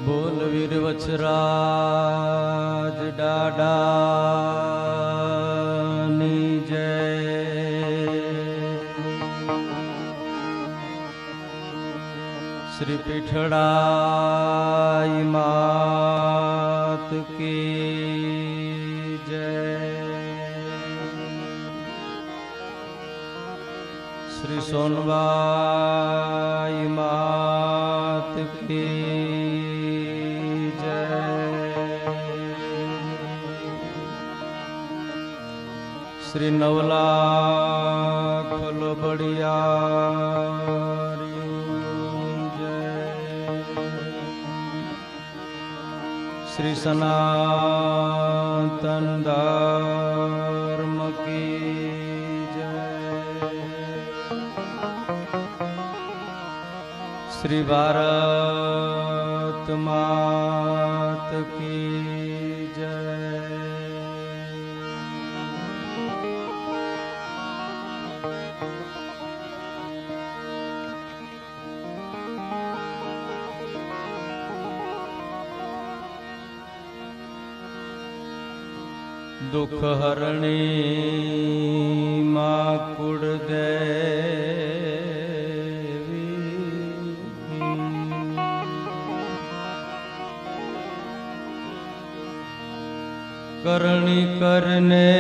बोल वीर वचराज डाडानी जय। श्री पिठड़ाई मात की जय। श्री सोनबाई मात की श्री नवलाख लोबड़िया जय। श्री सनातन धर्म की जय। श्री भारत मात की जय। दुख हरणी मां कुड़देवी करणी करने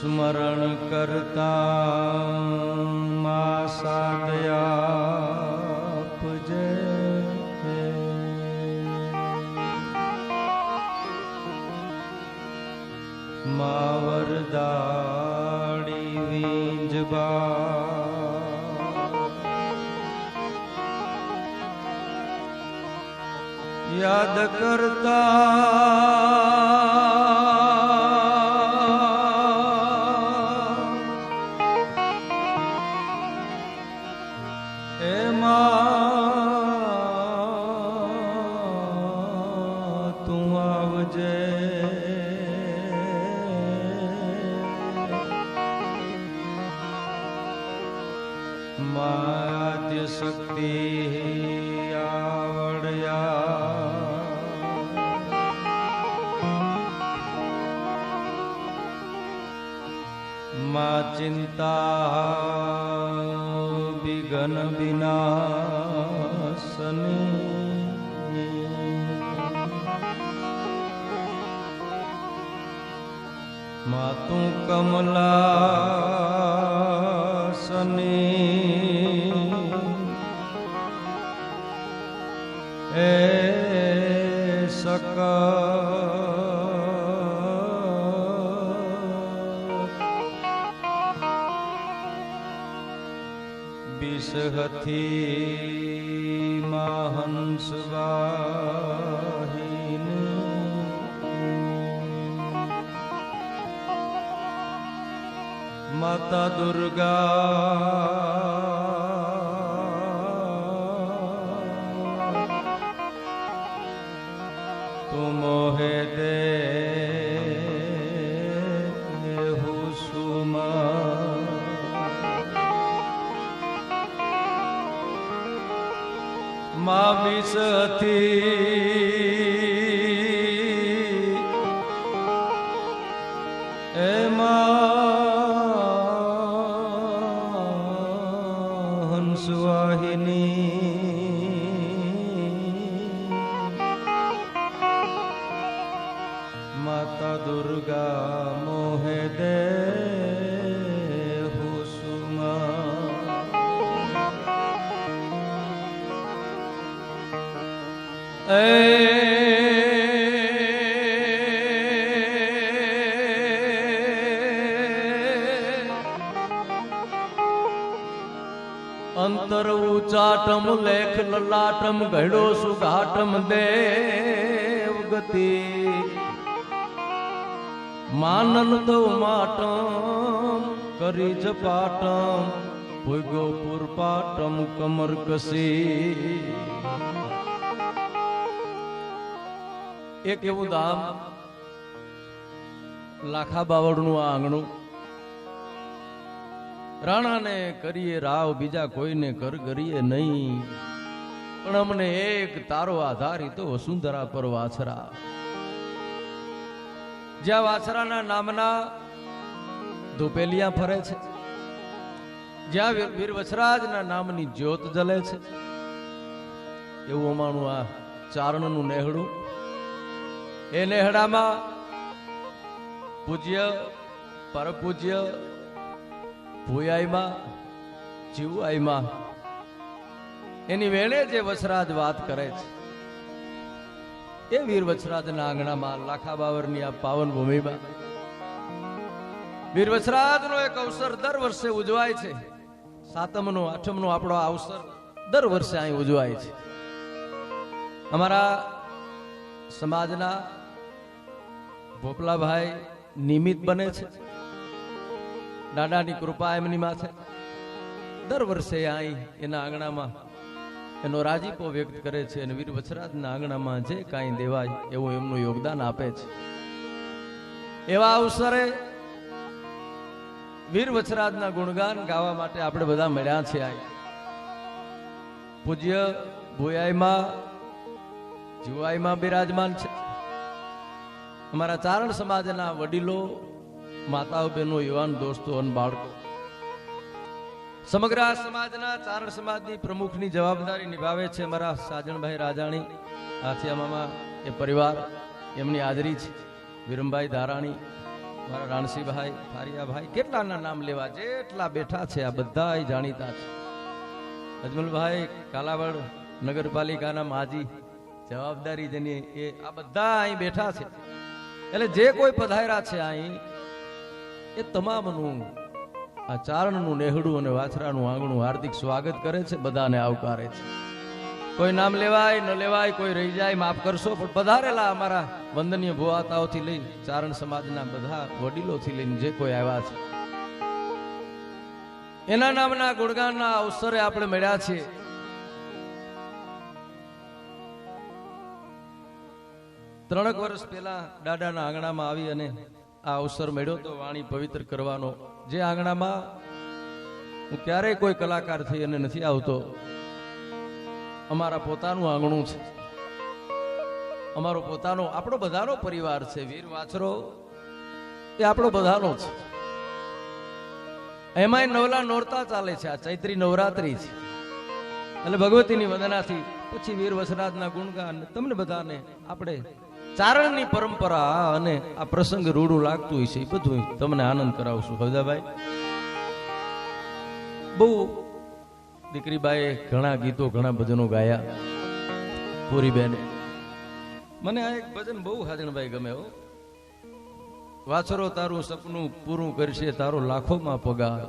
स्मरण करता मां सादया जय। मां वरदाड़ी वींजबा याद करता माद्य शक्ति आवड़या मां चिंता विघन विनाशनी मां तू कमला सनी सका विषहथी महंसवाहिनी माता दुर्गा तू मोहे दे हुसुमा मां विषहथी हंसवाहिनी माता दुर्गा मोहे दे हुसुमा अंतर उचाटम लेख ललाटम घड़ो सुघाटम देव गति मानन तो माटम करी जपाटम भोगो पुरपाटम कमर कसी। एक એવું ધામ લાખા બાવળનું આ આંગણું, રાણાને કરીએ રાવ, બીજા કોઈને કર કરીએ નહીં, પણ અમને એક તારો આધાર તો વસુંધરા પર વાછરા. જ્યાં વાછરાના નામના ધૂપેલિયા ફરે છે, જ્યાં વીર વછરાજના નામની જ્યોત જલે છે, એવું અમારું આ ચારણનું નેહડું. એ નેહડામાં પૂજ્ય પરપૂજ્ય ભૂયાઈમાં જીવાઈમાં એની વેળે જે વછરાજ વાત કરે છે, એ વીર વછરાજના આંગણામાં લાખા બાવરની આ પાવન ભૂમિમાં વીર વછરાજનો એક અવસર દર વર્ષે ઉજવાય છે. સાતમનો આઠમનો આપણો અવસર દર વર્ષે અહીં ઉજવાય છે. અમારા સમાજના ભોપલાભાઈ નિમિત્ત બને છે, દાદાની કૃપા એમની માથે દર વર્ષે અહીં એના આંગણામાં એનો રાજીપો વ્યક્ત કરે છે અને વીર વછરાજના આંગણામાં જે કાંઈ દેવાય એવું એમનું યોગદાન આપે છે. એવા અવસરે વીર વછરાજના ગુણગાન ગાવા માટે આપણે બધા મળ્યા છે. અહીં પૂજ્ય ભૂયાઈમાં જીવાઈમાં બિરાજમાન છે. અમારા ચારણ સમાજના વડીલો, માતાઓ, બહેનો, યુવાન દોસ્તો અને બાળકો, સમગ્ર સમાજના ચારણ સમાજની પ્રમુખની જવાબદારી નિભાવે છે અમારા સાજણભાઈ રાજાણી, આથિયા મામા, એ પરિવાર, એમની હાજરી છે. વિરમભાઈ ધારાણી, મારા રાણસીભાઈ, ફારિયાભાઈ, કેટલાના નામ લેવા, જેટલા બેઠા છે આ બધા જાણીતા છે. અજમલભાઈ કાલાવડ નગરપાલિકાના માજી, જવાબદારી જેની, એ આ બધા અહીં બેઠા છે. એટલે જે કોઈ પધાર્યા છે અહીં એ તમામનું આ ચારણનું નેહડું અને વાછરાનું આંગણું હાર્દિક સ્વાગત કરે છે, બધાને આવકારે છે. કોઈ નામ લેવાય ન લેવાય, કોઈ રહી જાય માફ કરશો, પણ પધારેલા અમારા વંદનીય ભુવાતાઓથી લઈ ચારણ સમાજના બધા વડીલોથી લઈને જે કોઈ આવ્યા છે, એના નામના ગુણગાનના અવસરે આપણે મળ્યા છીએ. ત્રણેક વર્ષ પહેલા દાદાના આંગણામાં આવી અને આ અવસર મળ્યો તો વાણી પવિત્ર કરવાનો. જે આંગણામાં હું ક્યારેય કોઈ કલાકાર થઈ અને નથી આવતો, અમારા પોતાનું આંગણું છે, અમારો પોતાનો, આપણો બધાનો પરિવાર છે. વીર વાછરો એ આપણો બધાનો છે. એમાંય નવલા નોરતા ચાલે છે, આ ચૈત્રી નવરાત્રી છે. એટલે ભગવતીની વંદનાથી પછી વીર વછરાજના ગુણગાન તમને બધાને આપણે ચારણની પરંપરા અને આ પ્રસંગ રૂડું લાગતું હોય છે એ બધું તમને આનંદ કરાવશું. હવદાભાઈ, બહુ દીકરીબાએ ઘણા ગીતો, ઘણા ભજનો ગાયા. પૂરીબેન, મને આ એક ભજન બહુ હાજણભાઈ ગમે હો. વાછરો તારું સપનું પૂરું કરશે, તારો લાખોમાં પગાર.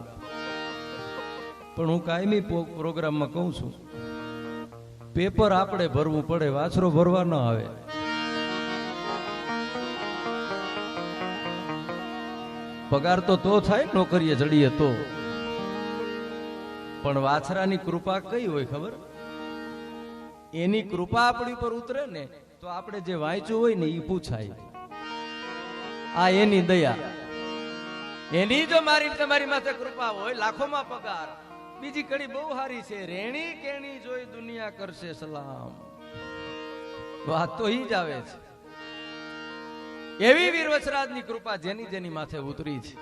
પણ હું કાયમી પ્રોગ્રામમાં કહું છું, પેપર આપણે ભરવું પડે, વાછરો ભરવા ન આવે. પગાર તો થાય, નોકરીએ ચડીએ તો, પણ વાછરાની કૃપા કઈ હોય ખબર? એની કૃપા આપણી પર ઉતરે ને તો આપણે જે વાંચ્યું હોય ને એ પૂછાય. આ એની દયા, એની જો મારી તમારી માથે કૃપા હોય, લાખોમાં પગાર. બીજી કડી બહુ સારી છે, રેણી કેણી જોઈ દુનિયા કરશે સલામ. વાત તો ઈ જ આવે છે. એવી વીર વછરાજની કૃપા જેની જેની માથે ઉતરી છે.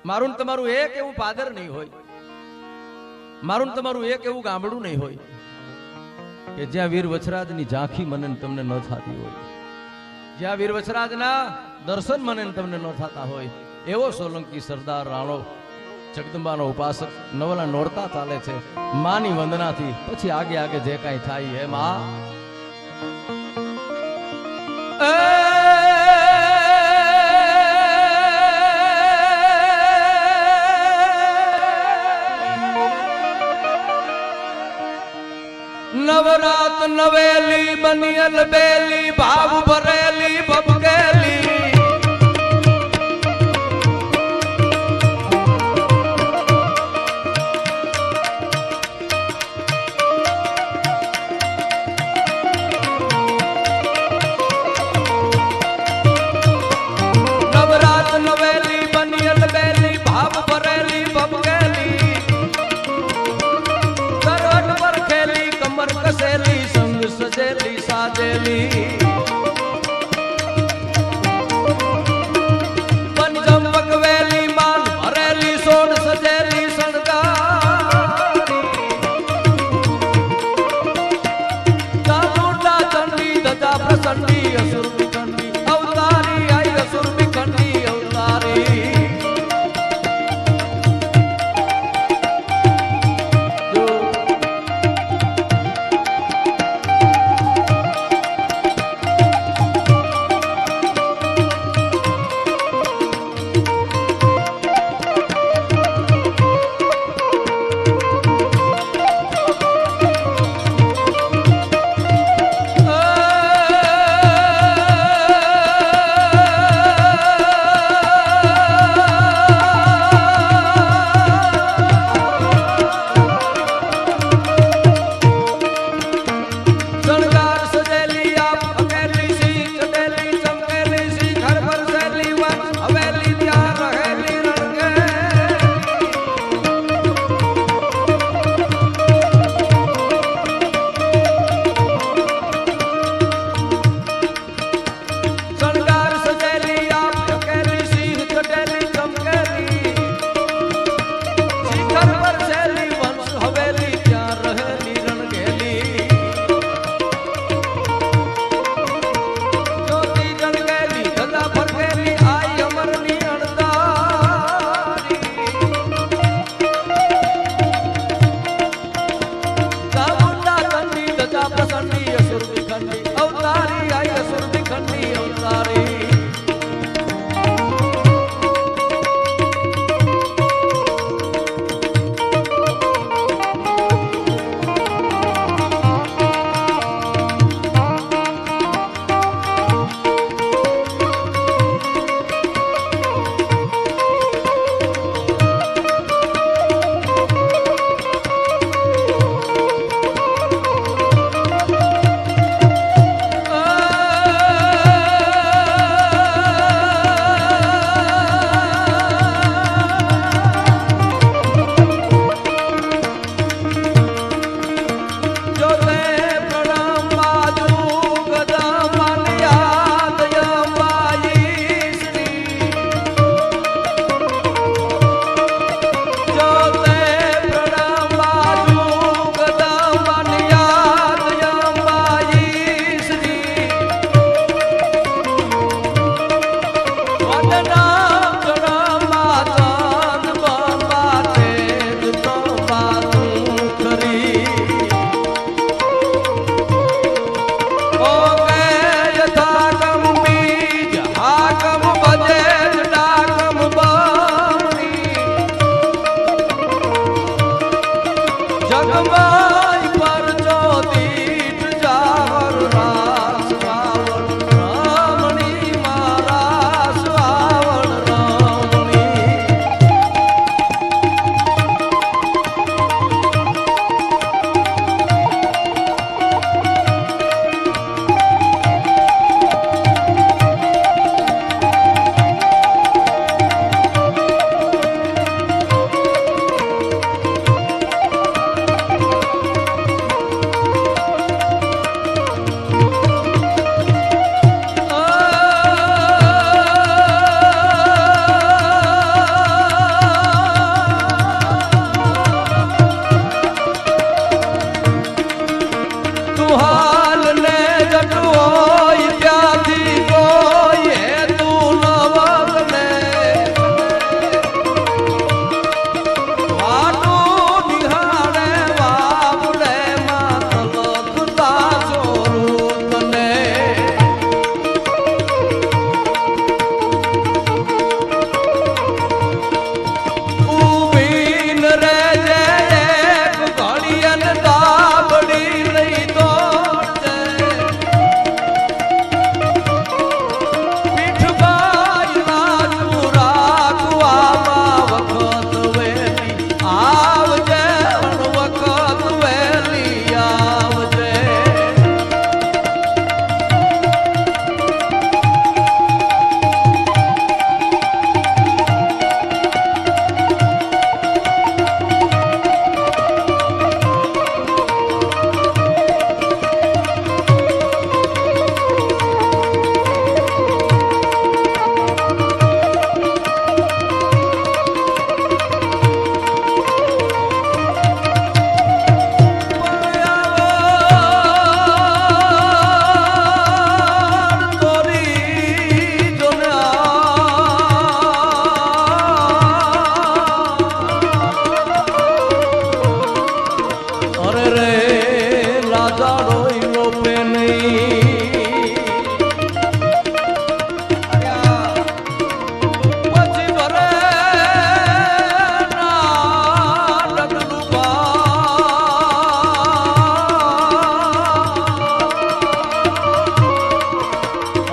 મારું તમારું એક એવું પાદર નહીં હોય, મારું તમારું એક એવું ગામડું નહીં હોય કે જ્યાં વીર વછરાજની ઝાંખી મને તમને ન થતી હોય, જ્યાં વીર વછરાજના દર્શન મને તમને ન થતા હોય. એવો સોલંકી સરદાર રાણો જગદંબાનો ઉપાસક નવલા નોરતા ચાલે છે માની વંદનાથી. પછી આગે આગે જે કાંઈ થાય હે માં. નવરાત નવેલી બનિયલ બેલી, ભાવ ભરેલી ભપકેલી, બિરાજેલી પંચમ પકવેલી માન ભરેલી સોન સજેલી શણગારી ચામુંડા ચંડી ધજા પ્રસંડી અસુર વિખંડી અવતારી આઈ અસુર વિખંડી અવતારી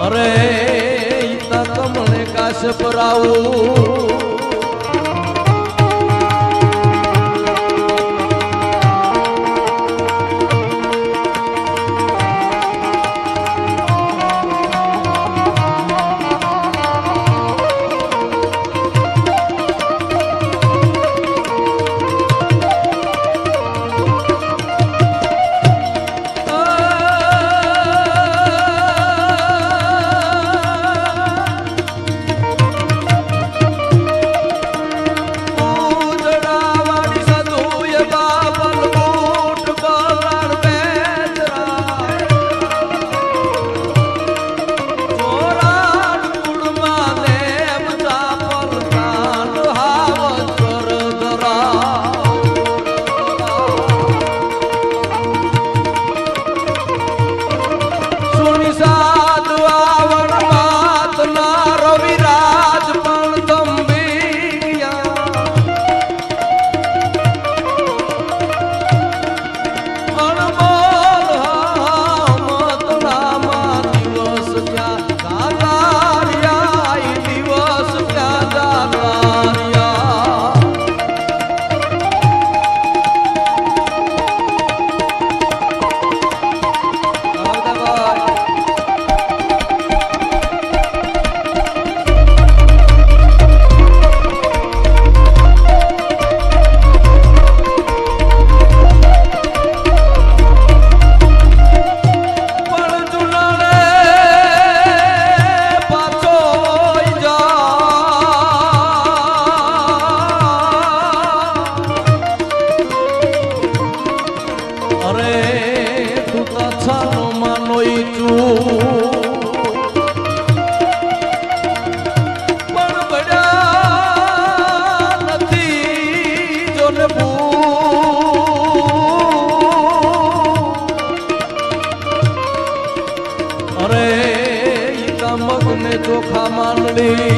અરે તમને કાશ્યપ રાવું ચોખા માંડવી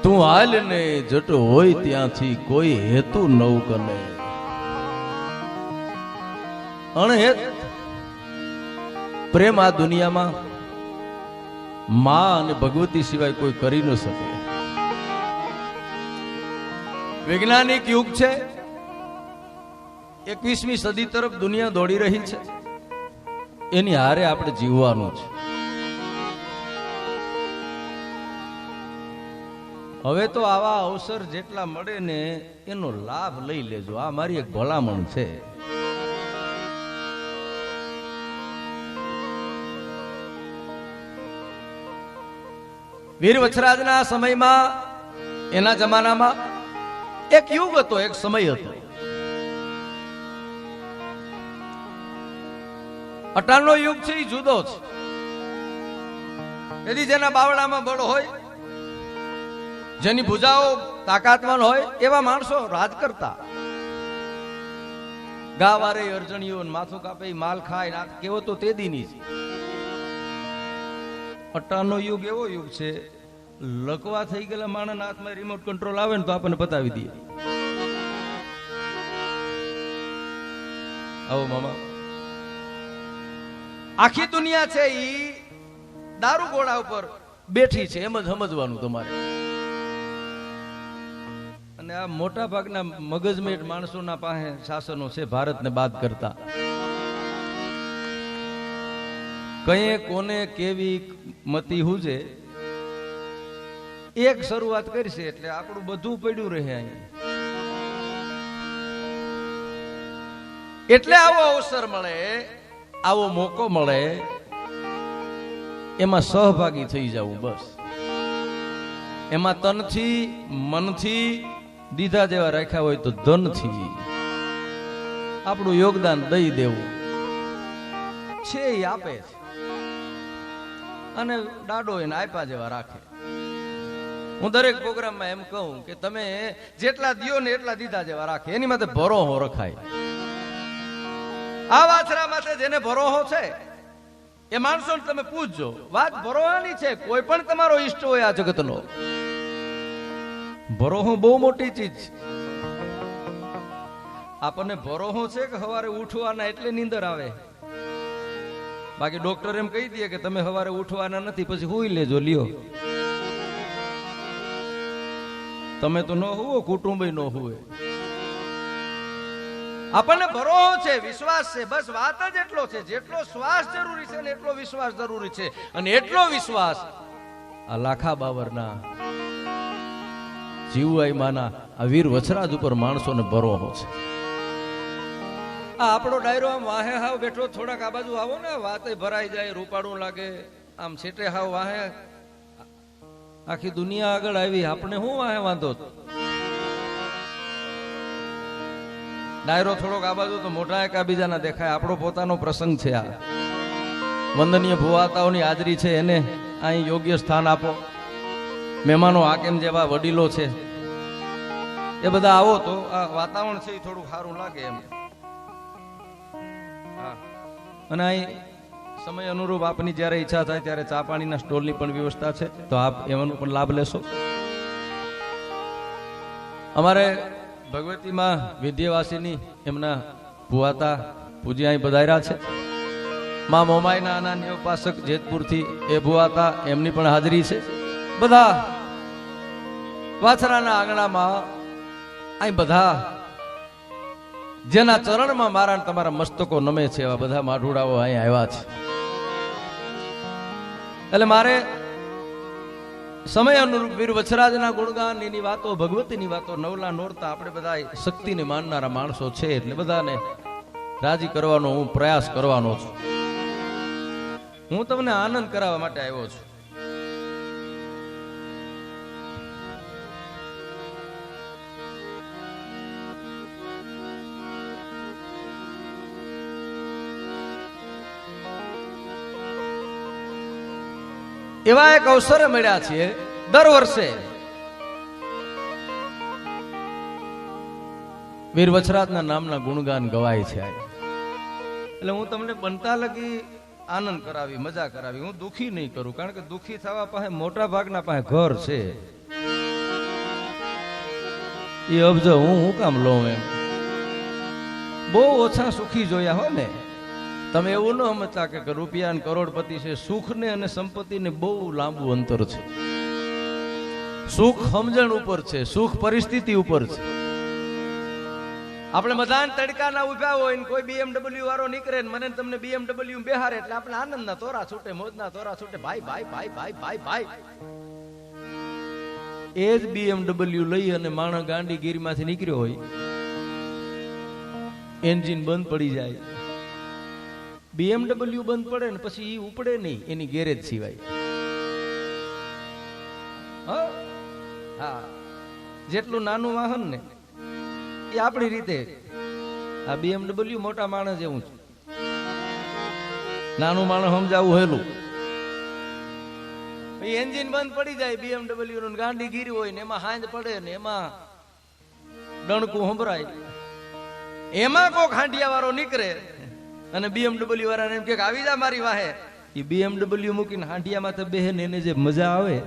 તું હાલ ને જટ હોય ત્યાંથી કોઈ હેતુ નવ કને અણહેત પ્રેમ આ દુનિયામાં માં અને ભગવતી સિવાય કોઈ કરી ન શકે. વૈજ્ઞાનિક યુગ છે, 21મી સદી તરફ દુનિયા દોડી રહી છે, એની હારે આપણે જીવવાનું છે. હવે તો આવા અવસર જેટલા મળે ને એનો લાભ લઈ લેજો. આ મારી એક ભલામણ છે. વીર વછરાજના સમયમાં, એના જમાનામાં એક યુગ હતો, એક સમય હતો. અટાણનો યુગ છે એ જુદો છે. તેથી જેના બાવડામાં બળ હોય, જેની ભુજાઓ તાકાતવાન હોય, એવા માણસો રાજ કરતા. ગાવારે અર્જણીઓ માથું કાપે, માલ ખાય ના, કેવો તો તે દીની છે. અટાણનો યુગ એવો યુગ છે લકવા થઈ ગયેલા માણસના હાથમાં રિમોટ કંટ્રોલ આવે ને તો આપણને બતાવી દઈએ. આવો મામા, આખી દુનિયા છે ઈ દારૂ ગોળા ઉપર બેઠી છે એમ જ સમજવાનું તમારે. અને આ મોટા ભાગના મગજમેટ માણસોના પાસે શાસનો છે ભારતને બાદ કરતા. કયે કોને કેવી મતી હુજે એક શરૂઆત કરશે એટલે આપણું બધું પડ્યું રહે અહીં. એટલે આવો અવસર મળે, આવો મોકો મળે, એમાં સહભાગી થઈ જવું. બસ એમાં તનથી મનથી દીધા જેવા રાખ્યા હોય તો ધનથી આપણું યોગદાન દઈ દેવું છે. એ આપે છે અને દાડો એને આપ્યા જેવા રાખે. હું દરેક પ્રોગ્રામમાં એમ કહું કે તમે જેટલા દિયો ને એટલા દીધા જેવા રાખે. એની માટે ભરોહો રખાય. આ વાછરા માટે જેને ભરોહો છે એ માણસોને તમે પૂછજો. વાત ભરોહાની છે. કોઈ પણ તમારો ઈષ્ટ હોય આ જગતનો, ભરોહો બહુ મોટી ચીજ છે. આપણને ભરોહો છે કે સવારે ઉઠવાના એટલે નીંદર આવે. બાકી ડોક્ટર એમ કહી દે કે તમે સવારે ઉઠવાના નથી, પછી હુઈ લેજો. લ્યો, તમે તો ન હુવો, કુટુંબ ન હુવે. આપણને ભરોહો છે, વિશ્વાસ છે. બસ વાત જ એટલો છે. જેટલો શ્વાસ જરૂરી છે ને એટલો વિશ્વાસ જરૂરી છે. અને એટલો વિશ્વાસ આ લાખા બાવરના જીવવાઈ માના આ વીર વછરાજ ઉપર માણસોને ભરોહો છે. આ આપણો ડાયરો આમ વાહે હાવ બેઠો, થોડાક આ બાજુ આવો ને, વાતે ભરાઈ જાય, રૂપાળું લાગે. આમ છેટે હાવ વાહે આખી દુનિયા આગળ આવી, આપણે શું વાહે વાંધો? ડાયરો થોડોક આ બાજુ તો મોટા એકાબીજાના દેખાય. આપણો પોતાનો પ્રસંગ છે. આ વંદનીય ભુવાતાઓની હાજરી છે, એને અહીં યોગ્ય સ્થાન આપો. મહેમાનો હાકેમ જેવા વડીલો છે એ બધા આવો તો આ વાતાવરણ છે એ થોડું સારું લાગે એમ. અને અહીં સમય અનુરૂપ આપની જ્યારે ઈચ્છા થાય ત્યારે ચા પાણીના સ્ટોલની પણ વ્યવસ્થા છે, તો આપ એનો પણ લાભ લેશો. અમારે ભગવતીમાં વિદ્યાવાસીની એમના ભુવાતા પૂજી અહીં પધાર્યા છે. માં મોમાઈના અનાન્ય ઉપાસક જેતપુરથી એ ભુવાતા, એમની પણ હાજરી છે. બધા વાછરાના આંગણામાં અહીં બધા જેના ચરણમાં મારા તમારા મસ્તકો નમે છે એવા બધા માઢુડાઓ અહીં આવ્યા છે. એટલે મારે સમય અનુરૂપ વીર વછરાજના ગુણગાન, એની વાતો, ભગવતીની વાતો, નવલા નોરતા આપણે બધા શક્તિને માનનારા માણસો છે એટલે બધાને રાજી કરવાનો હું પ્રયાસ કરવાનો છું. હું તમને આનંદ કરાવવા માટે આવ્યો છું. એવા એક અવસરે મળ્યા છીએ. દર વર્ષે વીર વછરાજના નામના ગુણગાન ગવાય છે. એટલે હું તમને બનતા લગી આનંદ કરાવી, મજા કરાવી. હું દુખી નહીં કરું, કારણ કે દુખી થવા પાસે મોટા ભાગના પાસે ઘર છે. એ અબજો હું કામ લઉં એમ. બહુ ઓછા સુખી જોયા હો ને તમે. એવું ન સમજતા કે રૂપિયા ને કરોડપતિ છે. સુખ ને અને સંપત્તિ ને બહુ લાંબુ અંતર છે. સુખ સમજણ ઉપર છે, સુખ પરિસ્થિતિ ઉપર છે. આપણે બધા તડકાના ઉભા હોય ને કોઈ BMW વાળો નીકળે ને મને તમને BMW બેહારે એટલે આપણે આનંદના તોરા છૂટે, મોજના તોરા છૂટે. ભાઈ ભાઈ ભાઈ ભાઈ ભાઈ ભાઈ એ જ BMW લઈ અને માણસ ગાંડીગીરીમાંથી નીકળ્યો હોય, એન્જિન બંધ પડી જાય. BMW બંધ પડે ને પછી એ ઉપડે નહીં એની ગેરેજ સિવાય. હા, જેટલું નાનું વાહન ને એ આપણી રીતે. આ BMW મોટા માણસ જેવું છે. નાનું માણસ સમજાવું હેલું. એન્જિન બંધ પડી જાય BMW નું, ગાંડી ગીરી હોય ને એમાં હાંજ પડે ને એમાં ડણકું સંભળાય. એમાં કોક હાંડિયા વાળો નીકળે અને BMW વાળાને એમ કે આવી જા મારી વાહે. એ BMW મૂકીને હાંડિયામાં તો બેહે ને એને જે મજા આવે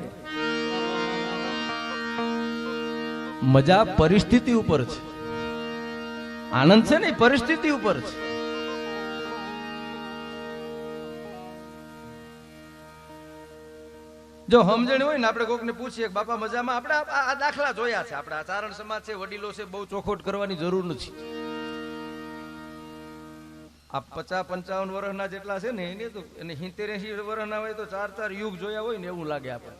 મજા પરિસ્થિતિ ઉપર છે, આનંદ છે ને એ પરિસ્થિતિ ઉપર છે. જો સમજણ હોય ને આપણે કોકને પૂછીએ બાપા મજામાં, આપણે આ દાખલા જોયા છે, આપણે ચારણ સમાજ છે, વડીલો છે, બહુ ચોખવટ કરવાની જરૂર નથી. આ 50-55 વર્ષના જેટલા છે ને એને તો 70-80 વર્ષના હોય તો 4 યુગ જોયા હોય ને એવું લાગે આપણે.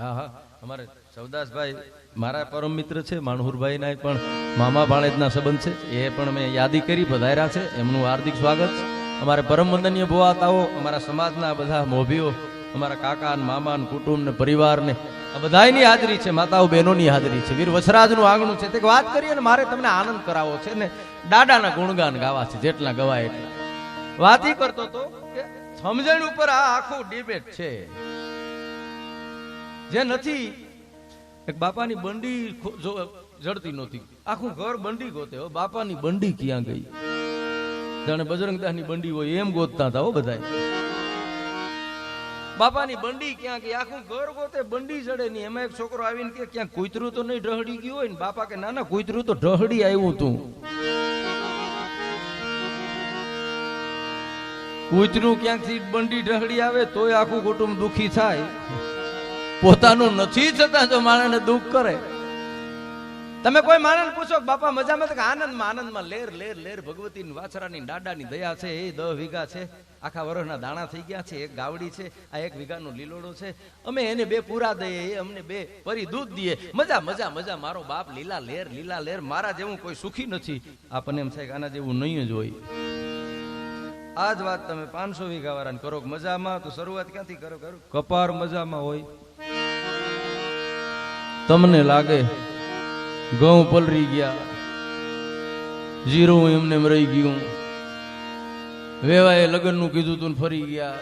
હા હા, અમારે સવદાસભાઈ મારા પરમ મિત્ર છે, માણહુરભાઈ ના પણ મામા ભાણેજના સંબંધ છે, એ પણ મેં યાદી કરી પધાર્યા છે, એમનું હાર્દિક સ્વાગત. અમારે પરમ વંદનીય ભુવાતાઓ, અમારા સમાજના બધા મોભીઓ, અમારા કાકા ને મામા ને કુટુંબ ને પરિવાર ને આ બધાની હાજરી છે, માતાઓ બહેનોની હાજરી છે. વીર વછરાજનું આંગણું છે, તે વાત કરીએ ને મારે તમને આનંદ કરાવો છે ને દાદાના ગુણગાન ગાવા છે, જેટલા ગવાય એટલા. વાત ઈ કરતો તો કે સમજણ ઉપર આ આખું ડિબેટ છે. જે નથી એક બાપાની બંડી જડતી નહોતી, આખું ઘર બંડી ગોતે, બાપાની બંડી ક્યાં ગઈ? જાણે બજરંગદાસની બંડી હોય એમ ગોતતા હતા હો બધા. બાપાની બંડી ક્યાં ગઈ? આખું ઘર ગોતે, બંડી જડે નહીં. એમાં એક છોકરો આવીને કે ક્યાં કૂતરું તો નહીં ઢહડી ગયું હોય ને? બાપા કે ના ના, કૂતરું તો ઢહડી આવ્યું તું. કૂતરું ક્યાંકથી બંડી ઢહડી આવે તોય આખું કુટુંબ દુખી થાય, પોતાનું નથી છતાં જો માણસને દુઃખ કરે. તમે કોઈ માણસ પૂછો બાપા મજામાં, તો આનંદમાં આનંદમાં લેર લેર લેર ભગવતીની વાછરાની દાડાની દયા છે. એ 10 વીઘા છે, આખા વર્ષના દાણા થઈ ગયા છે, એક ગાવડી છે, આ 1 વીઘાનો લીલોડો છે, અમે એને 2 પૂરા દઈએ, એ અમને 2 પરી દૂધ દઈએ. મજા મજા મજા, મારો બાપ લીલા લેર. મારા જેવું કોઈ સુખી નથી. આપણને એમ થાય કે આના જેવું નહીં જ હોય. આ જ વાત તમે 500 વીઘા વાળાને કરો મજામાં, તો શરૂઆત ક્યાંથી કરો? કપાર મજામાં હોય, તમને લાગે ઘઉં પલરી ગયા, જીરું એમને રહી ગયું, વેવાએ લગ્નનું કીધું તું ફરી ગયા,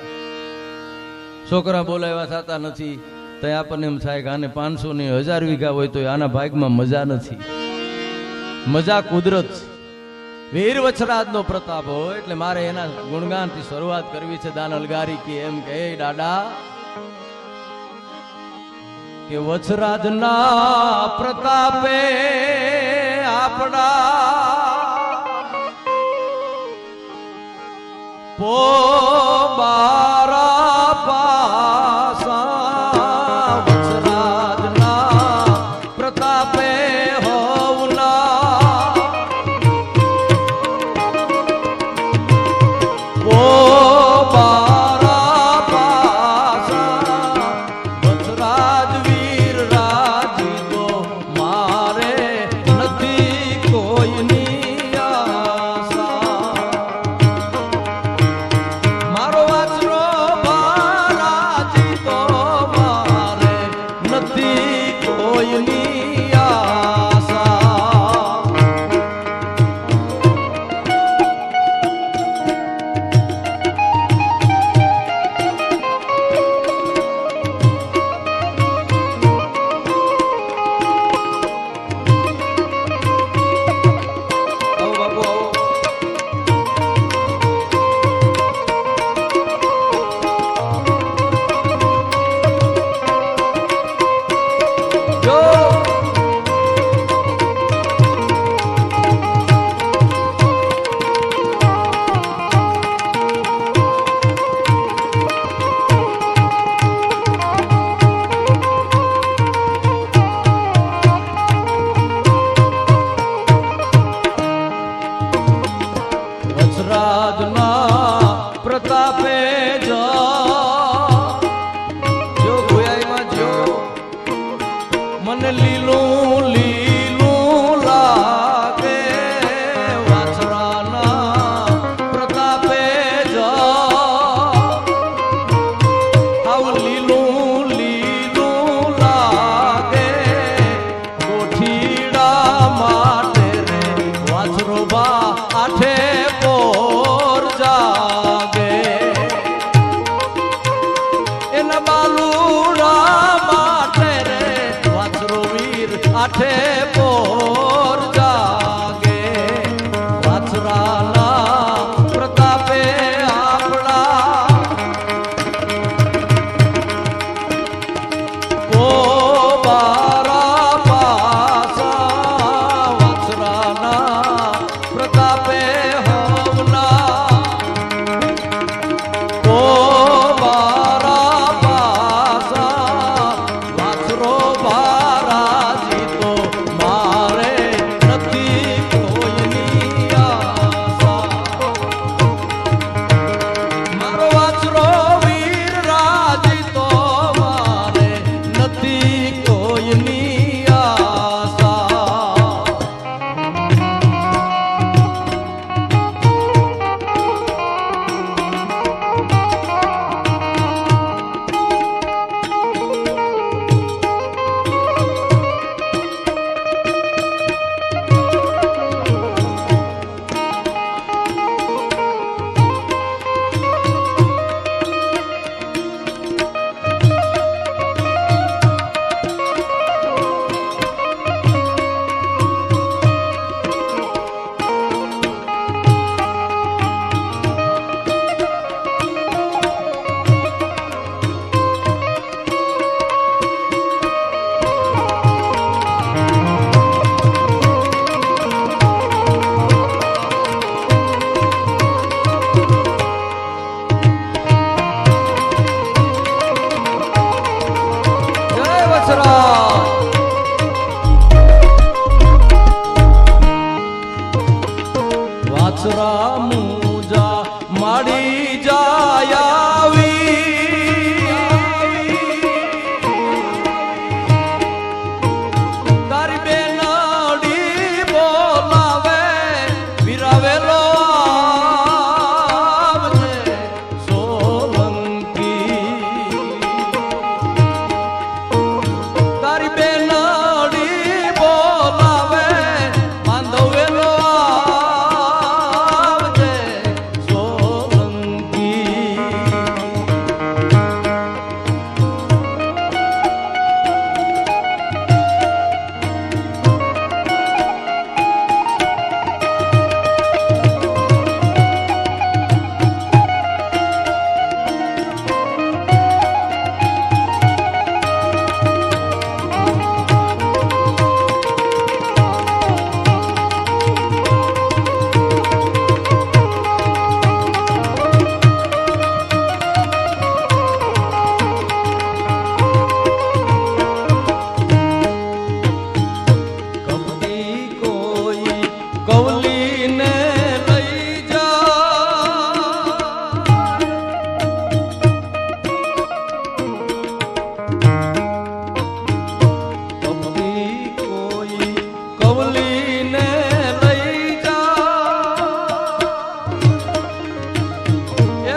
છોકરા બોલાવ્યા થતા નથી, તો આપણને એમ થાય કે આને 500 ને 1000 વીઘા હોય તો આના ભાગમાં મજા નથી. મજા કુદરત, વીર વછરાજનો પ્રતાપ હોય એટલે મારે એના ગુણગાનથી શરૂઆત કરવી છે. દાન અલગારી કે એમ કે દાદા કે વછરાજના પ્રતાપે આપણા પોબારા પાસા, વછરાજના પ્રતાપે હોવના પોબારા પાસા, વછરાજ વીર રાજી તો મારે નથી કોઈની આશા.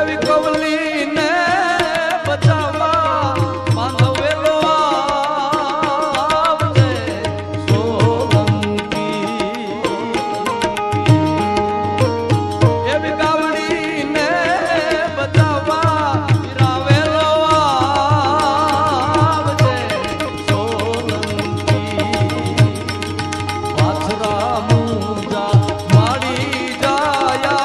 એવી કવલીને બચાવવા બાંધવેલો આવજે સોલંકી. એવી કાવડીને બચાવવા વિરાવેલો આવજે સોલંકી. વાછરા મુંજા માડી જાય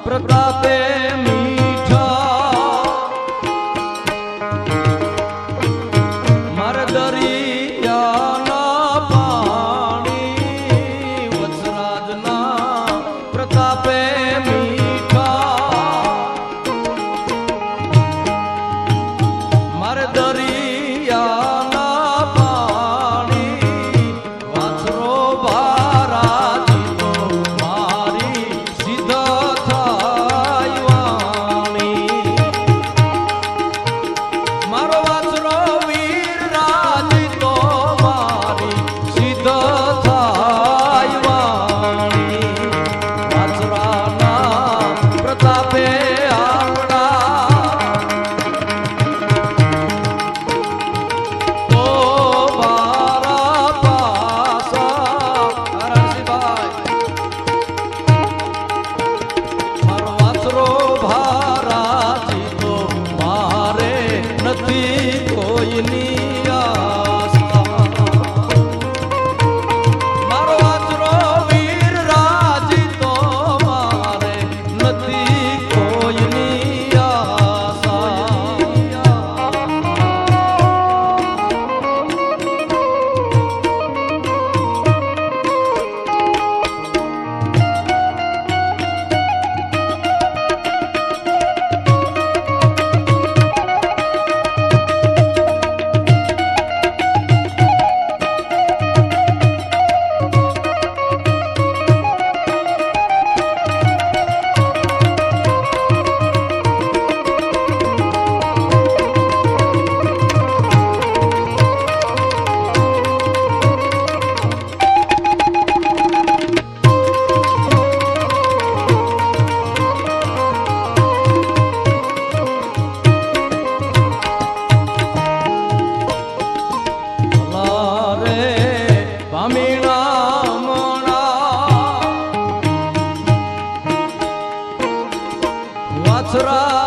પ્રતાપે મીઠા મારે દરિયાના પાણી વચરાજના પ્રતાપે મીઠા મારે દરિયાના પાણી વાછરો ભારાજી તો મારી મારો વાછરો વીર રાજી તો મારી સિદ્ધ થાય વાણી. વાછરાના પ્રતાપે આવડા તો મારા પાસા રણજીભાઈ મારો વાછરો ભારાજી તો મારે નથી કોઈની આશા. મારો વાછરો વીર રાજી તો મારે નથી કોઈની આશા. વાછરા